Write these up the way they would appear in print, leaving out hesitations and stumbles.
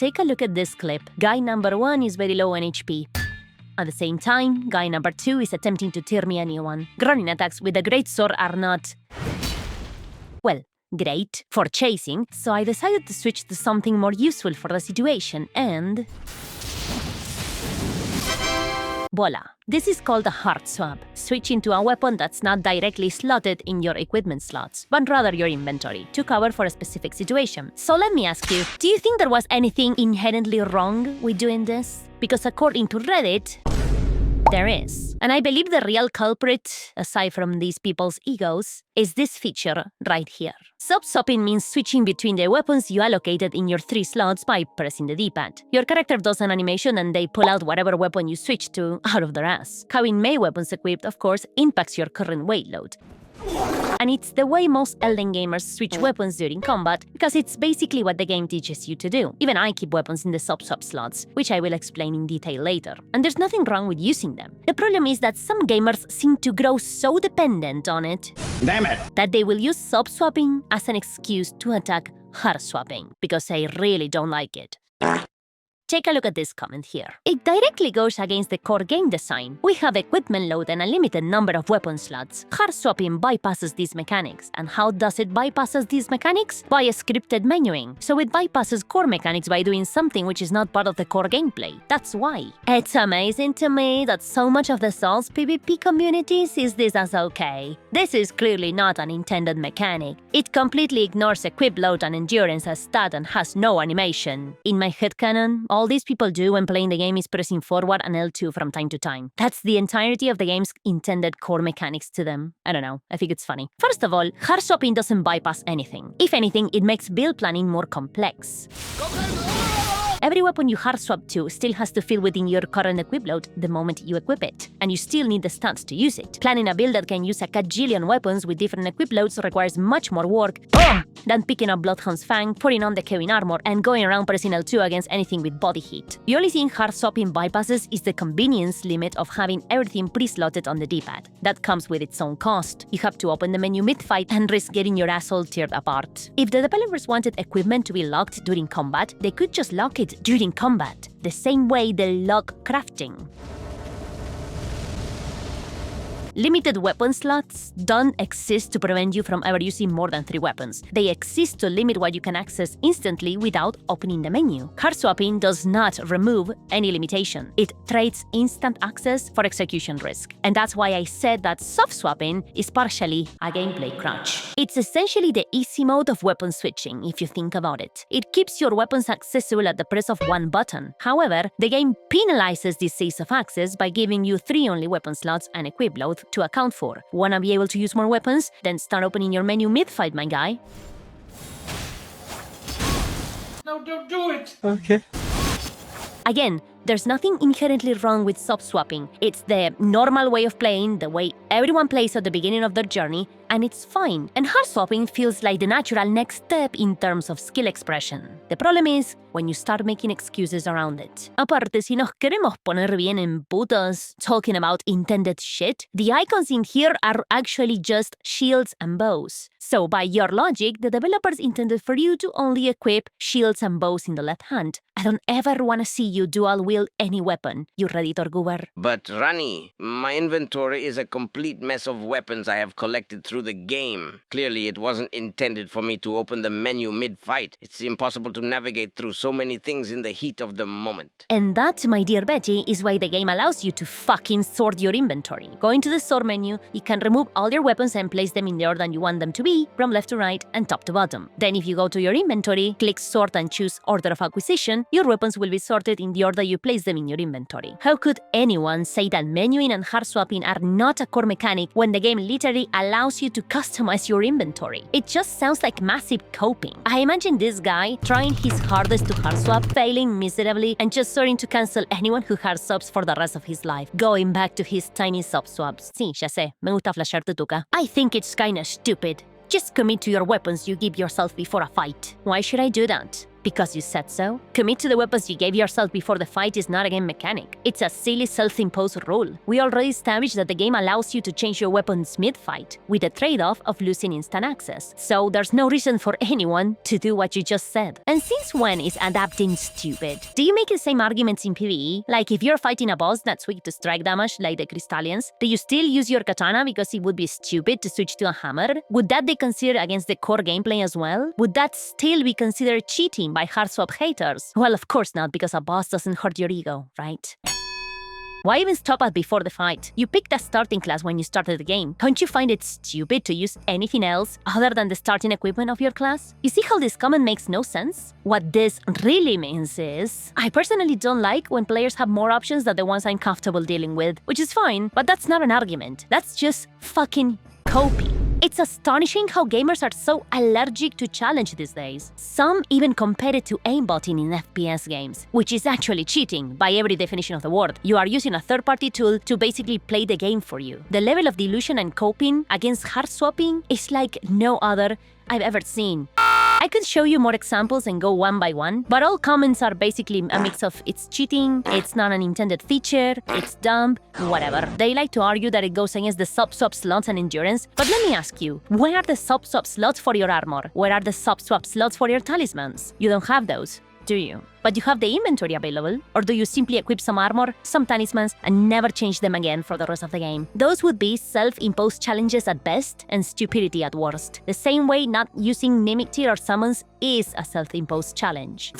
take a look at this clip. Guy number 1 is very low on HP. At the same time, guy number 2 is attempting to tear me a new one. Running attacks with a great sword are not, well, great for chasing, so I decided to switch to something more useful for the situation, and voila. This is called a hard swap, switching to a weapon that's not directly slotted in your equipment slots, but rather your inventory, to cover for a specific situation. So let me ask you, do you think there was anything inherently wrong with doing this? Because according to Reddit, there is. And I believe the real culprit, aside from these people's egos, is this feature right here. Sub-swapping means switching between the weapons you allocated in your 3 slots by pressing the D-pad. Your character does an animation and they pull out whatever weapon you switch to out of their ass. Having melee weapons equipped, of course, impacts your current weight load. And it's the way most Elden gamers switch weapons during combat, because it's basically what the game teaches you to do. Even I keep weapons in the sub-swap slots, which I will explain in detail later. And there's nothing wrong with using them. The problem is that some gamers seem to grow so dependent on it, damn it, that they will use sub-swapping as an excuse to attack hard swapping, because they really don't like it. Take a look at this comment here. It directly goes against the core game design. We have equipment load and a limited number of weapon slots. Hard swapping bypasses these mechanics. And how does it bypasses these mechanics? By a scripted menuing. So it bypasses core mechanics by doing something which is not part of the core gameplay. That's why. It's amazing to me that so much of the Souls PvP community sees this as okay. This is clearly not an intended mechanic. It completely ignores equip load and endurance as stat and has no animation. In my headcanon, all these people do when playing the game is pressing forward and L2 from time to time. That's the entirety of the game's intended core mechanics to them. I don't know, I think it's funny. First of all, hard swapping doesn't bypass anything. If anything, it makes build planning more complex. Every weapon you hard swap to still has to fit within your current equip load the moment you equip it, and you still need the stats to use it. Planning a build that can use a kajillion weapons with different equip loads requires much more work than picking up Bloodhound's Fang, putting on the Kevin armor, and going around pressing L2 against anything with body heat. The only thing hard swapping bypasses is the convenience limit of having everything pre-slotted on the D-pad. That comes with its own cost. You have to open the menu mid-fight and risk getting your asshole teared apart. If the developers wanted equipment to be locked during combat, they could just lock it during combat, the same way they lock crafting. Limited weapon slots don't exist to prevent you from ever using more than 3 weapons. They exist to limit what you can access instantly without opening the menu. Hard swapping does not remove any limitation. It trades instant access for execution risk. And that's why I said that soft swapping is partially a gameplay crunch. It's essentially the easy mode of weapon switching, if you think about it. It keeps your weapons accessible at the press of one button. However, the game penalizes this ease of access by giving you 3 only weapon slots and equip load to account for. Wanna be able to use more weapons? Then start opening your menu mid-fight, my guy. No, don't do it! Okay. Again, there's nothing inherently wrong with sub-swapping. It's the normal way of playing, the way everyone plays at the beginning of their journey, and it's fine. And hard swapping feels like the natural next step in terms of skill expression. The problem is when you start making excuses around it. Aparte, si nos queremos poner bien en putos talking about intended shit, the icons in here are actually just shields and bows. So by your logic, the developers intended for you to only equip shields and bows in the left hand. I don't ever want to see you dual wield any weapon, you Redditor goober. But Rani, my inventory is a complete mess of weapons I have collected through the game. Clearly, it wasn't intended for me to open the menu mid-fight. It's impossible to navigate through so many things in the heat of the moment. And that, my dear Betty, is why the game allows you to fucking sort your inventory. Going to the sort menu, you can remove all your weapons and place them in the order you want them to be, from left to right and top to bottom. Then if you go to your inventory, click sort and choose order of acquisition, your weapons will be sorted in the order you place them in your inventory. How could anyone say that menuing and hard swapping are not a core mechanic when the game literally allows you to customize your inventory? It just sounds like massive coping. I imagine this guy trying his hardest to hard swap, failing miserably, and just starting to cancel anyone who hard swaps for the rest of his life, going back to his tiny sub swaps. Sí, ya sé, me gusta flasharte tuca. I think it's kinda stupid. Just commit to your weapons you give yourself before a fight. Why should I do that? Because you said so? Commit to the weapons you gave yourself before the fight is not a game mechanic. It's a silly self-imposed rule. We already established that the game allows you to change your weapons mid-fight, with the trade-off of losing instant access. So there's no reason for anyone to do what you just said. And since when is adapting stupid? Do you make the same arguments in PvE? Like if you're fighting a boss that's weak to strike damage, like the Crystallians, do you still use your katana because it would be stupid to switch to a hammer? Would that be considered against the core gameplay as well? Would that still be considered cheating by hard swap haters? Well, of course not, because a boss doesn't hurt your ego, right? Why even stop at before the fight? You picked a starting class when you started the game. Don't you find it stupid to use anything else other than the starting equipment of your class? You see how this comment makes no sense? What this really means is, I personally don't like when players have more options than the ones I'm comfortable dealing with, which is fine, but that's not an argument. That's just fucking copy. It's astonishing how gamers are so allergic to challenge these days. Some even compare it to aimbotting in FPS games, which is actually cheating by every definition of the word. You are using a third-party tool to basically play the game for you. The level of delusion and coping against hard swapping is like no other I've ever seen. I could show you more examples and go one by one, but all comments are basically a mix of it's cheating, it's not an intended feature, it's dumb, whatever. They like to argue that it goes against the sub-swap slots and endurance, but let me ask you, where are the sub-swap slots for your armor? Where are the sub-swap slots for your talismans? You don't have those, do you? But you have the inventory available? Or do you simply equip some armor, some talismans, and never change them again for the rest of the game? Those would be self-imposed challenges at best and stupidity at worst. The same way not using Mimic Tier or summons is a self-imposed challenge.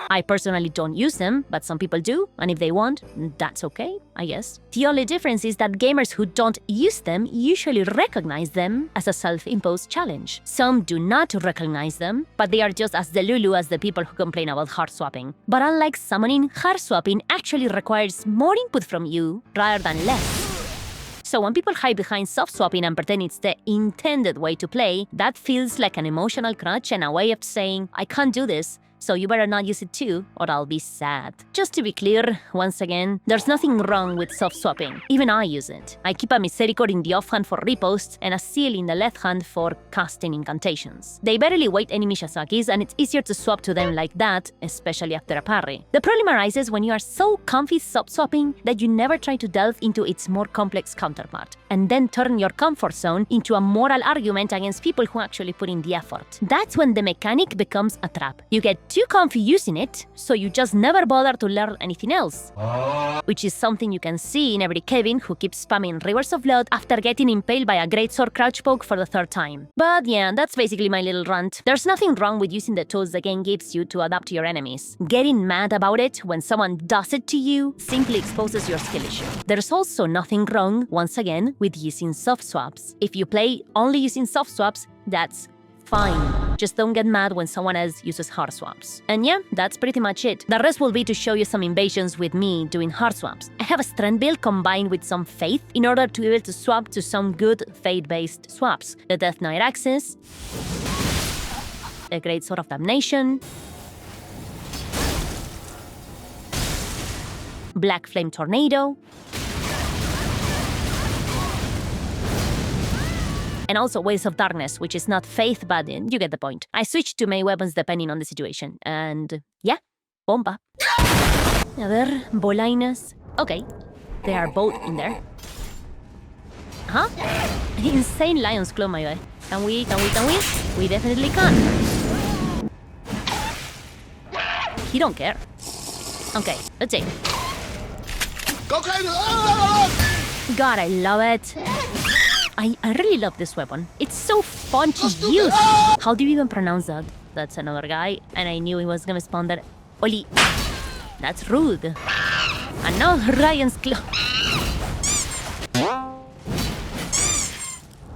I personally don't use them, but some people do, and if they want, that's okay, I guess. The only difference is that gamers who don't use them usually recognize them as a self-imposed challenge. Some do not recognize them, but they are just as delulu as the people who complain about hard swapping. But unlike summoning, hard swapping actually requires more input from you rather than less. So when people hide behind soft swapping and pretend it's the intended way to play, that feels like an emotional crutch and a way of saying, I can't do this, so you better not use it too, or I'll be sad. Just to be clear, once again, there's nothing wrong with soft-swapping. Even I use it. I keep a Misericord in the offhand for reposts and a Seal in the left hand for casting incantations. They barely weight any Mishazakis, and it's easier to swap to them like that, especially after a parry. The problem arises when you are so comfy soft-swapping that you never try to delve into its more complex counterpart, and then turn your comfort zone into a moral argument against people who actually put in the effort. That's when the mechanic becomes a trap. You get too comfy using it, so you just never bother to learn anything else. Which is something you can see in every Kevin who keeps spamming Rivers of Blood after getting impaled by a greatsword crouch poke for the third time. But yeah, that's basically my little rant. There's nothing wrong with using the tools the game gives you to adapt to your enemies. Getting mad about it when someone does it to you simply exposes your skill issue. There's also nothing wrong, once again, with using soft swaps. If you play only using soft swaps, that's fine. Just don't get mad when someone else uses hard swaps. And yeah, that's pretty much it. The rest will be to show you some invasions with me doing hard swaps. I have a strength build combined with some faith in order to be able to swap to some good faith-based swaps. The Death Knight Axis, the Great Sword of Damnation, Black Flame Tornado, and also Waves of Darkness, which is not faith, but you get the point. I switched to melee weapons depending on the situation, and yeah, bomba. A ver, bolainas. Okay, they are both in there. Huh? Insane Lion's Claw, my guy. Can we? We definitely can. He don't care. Okay, let's see. God, I love it. I really love this weapon. It's so fun to use. How do you even pronounce that? That's another guy, and I knew he was gonna spawn there. Oli. That's rude. And now Ryan's Claw.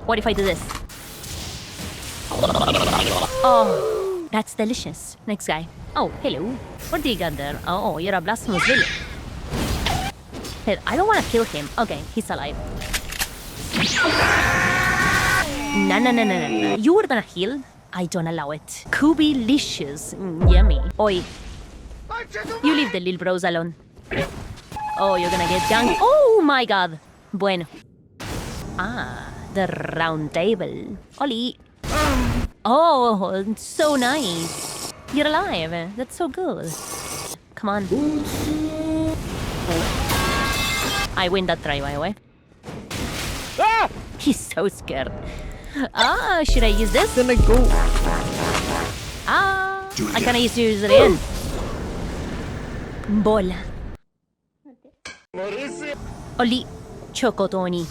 What if I do this? Oh, that's delicious. Next guy. Oh, hello. What do you got there? Oh, you're a blasphemous villain. Hey, I don't want to kill him. Okay, he's alive. No. You were gonna heal? I don't allow it. Kubilicious. Yummy. Oi. You leave the little bros alone. Oh, you're gonna get ganked. Oh my god. Bueno. Ah, the round table. Oli. Oh, so nice. You're alive. That's so good. Come on. I win that try, by the way. He's so scared. Should I use this? Gonna go. I can use it again. Bola. Oli Chocotoni.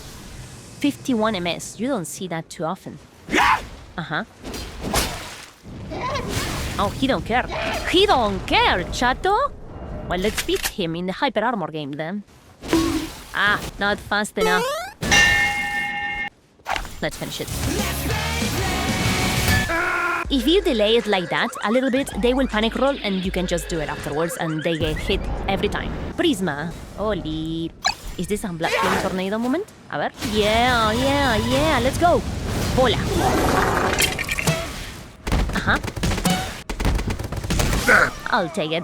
51 ms. You don't see that too often. Uh-huh. Oh, he don't care. He don't care, chato. Well, let's beat him in the hyper armor game then. Not fast enough. Let's finish it. If you delay it like that a little bit, they will panic roll and you can just do it afterwards and they get hit every time. Prisma. Oli. Is this a Black Flame Tornado moment? A ver. Yeah. Let's go. Bola. Uh-huh. I'll take it.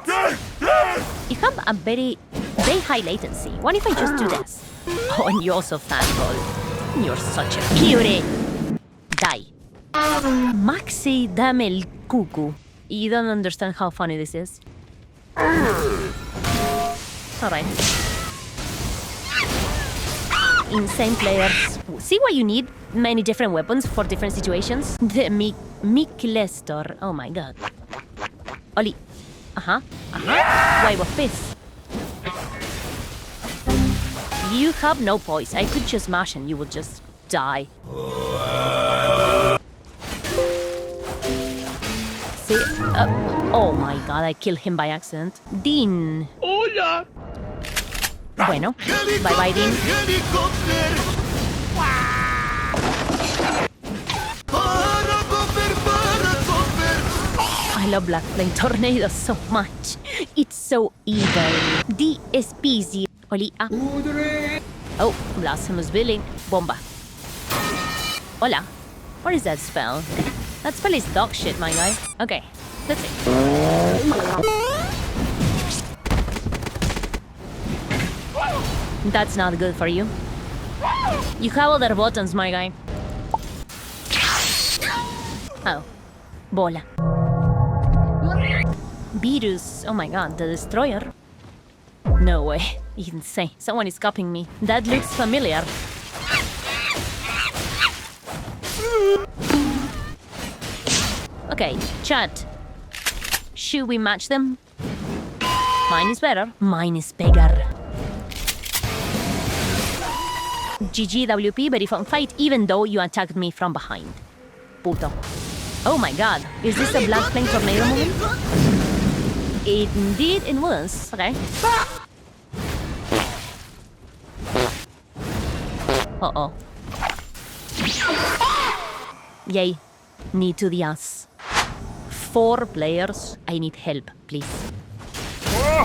You have a very high latency. What if I just do this? Oh, and you're also fat, ball. You're such a cutie. Die. Maxi, dame el cuckoo. You don't understand how funny this is. Alright. Insane players. See why you need many different weapons for different situations? The Miklestor. Oh my god. Oli. Wave of Fist. You have no poise. I could just mash and you would just die. See? Oh my god, I killed him by accident. Dean. Hola. Bueno. Bye bye, Dean. I love Black Flame Tornado so much. It's so evil. DSPZ. Oli. Oh, Blasphemous Billing. Bomba. Hola. What is that spell? That spell is dog shit, my guy. Okay, let's see. That's not good for you. You have other buttons, my guy. Oh. Bola. Virus. Oh my god, the Destroyer. No way. Insane. Someone is copying me. That looks familiar. Okay, chat. Should we match them? Mine is better. Mine is bigger. GGWP, very fun fight, even though you attacked me from behind. Puto. Oh my god, is this a Black Flame Tornado moment? Indeed it was. Okay. Uh-oh. Yay. Knee to the ass. 4 players. I need help, please.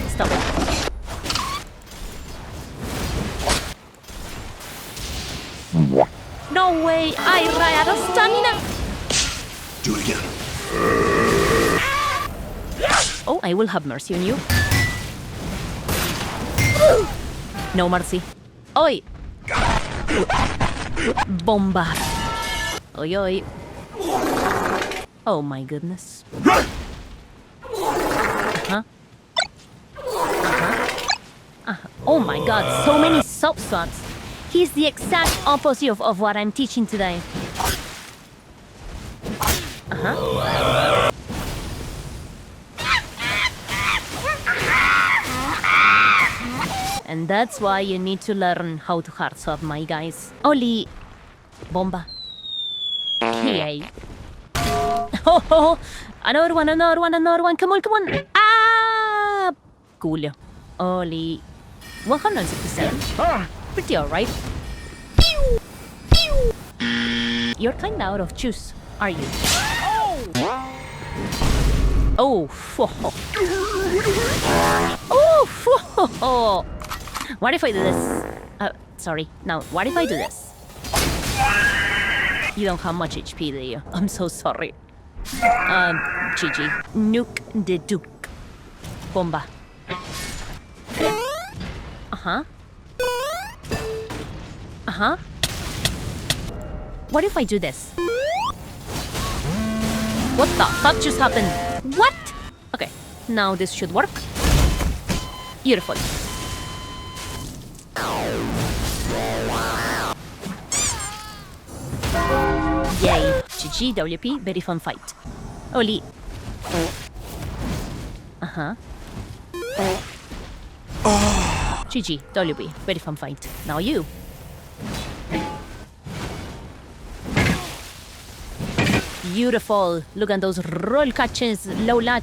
Stop it. No way! I ran out of stamina! Do it again. Oh, I will have mercy on you. No mercy. Oi! Bomba. Oi, oi. Oh my goodness. Oh my god, so many sub-swaps. He's the exact opposite of what I'm teaching today. And that's why you need to learn how to hard swap, my guys. Oli. Bomba. Yay. Oh, another one. Come on. Ah! Cool. Oli. 167. Pretty alright. You're kinda out of juice, are you? Oh. Oh. What if I do this? Sorry. Now, what if I do this? You don't have much HP, do you? I'm so sorry. GG. Nuke the Duke. Bomba. What if I do this? What the fuck just happened? What? Okay, now this should work. Beautiful. Yay. GG, WP, very fun fight. Oli. Uh-huh. GG, WP, very fun fight. Now you. Beautiful. Look at those roll catches, Lolat.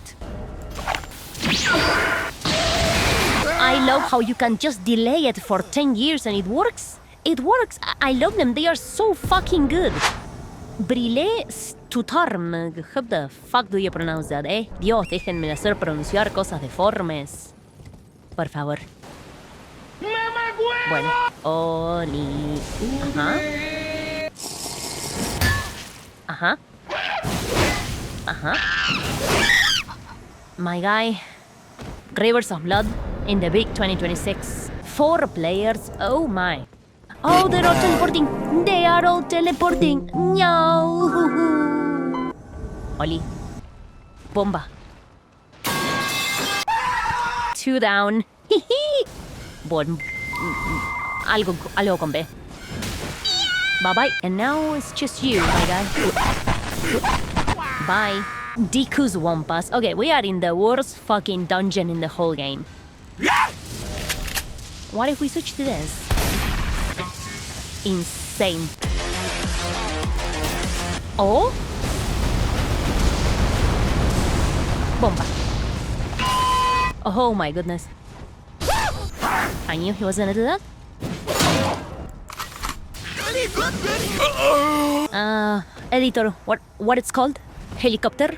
I love how you can just delay it for 10 years and it works. It works. I love them. They are so fucking good. Brille Stutarm. How the fuck do you pronounce that, eh? Dios, déjenme hacer pronunciar cosas deformes. Por favor. Bueno. Oli. Ajá. Ajá. Ajá. My guy. Rivers of Blood in the big 2026. 4 players. Oh my. Oh, they're all teleporting. They are all teleporting. No. Oli. Bomba. 2 down. Bon. Algo con B. Bye-bye. And now it's just you, my guy. Bye. Deku's Wampas. Okay, we are in the worst fucking dungeon in the whole game. What if we switch to this? Insane. Oh? Bomba. Oh my goodness. I knew he was gonna do that. Editor, what it's called? Helicopter?